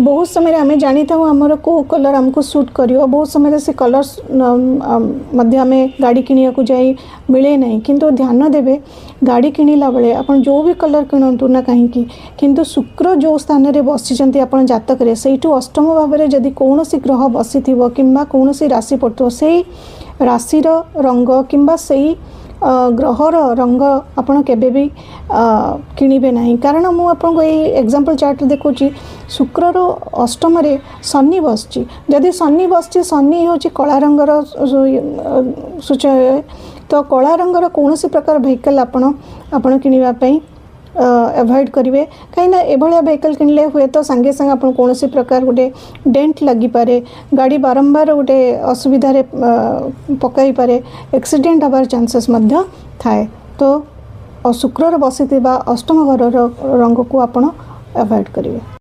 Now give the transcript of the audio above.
बहुत समय आम जानी था आमर को कलर आमको सूट कर बहुत समय से कलर्स आम गाड़ी किनिया को जाई मिले नहीं किंतु ध्यान देवे गाड़ी किणला बेले आप जो भी कलर किणतु ना कहीं किंतु शुक्र जो स्थान में बसी आप जातक से अष्टम भाव में जदि कौन ग्रह बसी कि कौन राशि पड़ो से राशिर रंग कि से ग्रहर रंग आपड़ केबे भी किणवे ना कारण मुझे ये एग्जांपल चार्ट देखुची शुक्रर अष्टम शनि बस जदि शनि बस शनि हूँ कला रंगर सूचय तो कला रंगर कौन प्रकार व्हीकल आपण किणापी एवॉइड करेंगे कहीं एभलिया व्हीकल किणले हुए तो सांगे सांगे आप कौन प्रकार गोटे डेंट लगी पारे गाड़ी बारंबार गोटे असुविधा पकई पारे एक्सीडेंट हबार चांसेस थाए तो शुक्र बसी अष्टम घर रंग को आप एवॉइड करेंगे।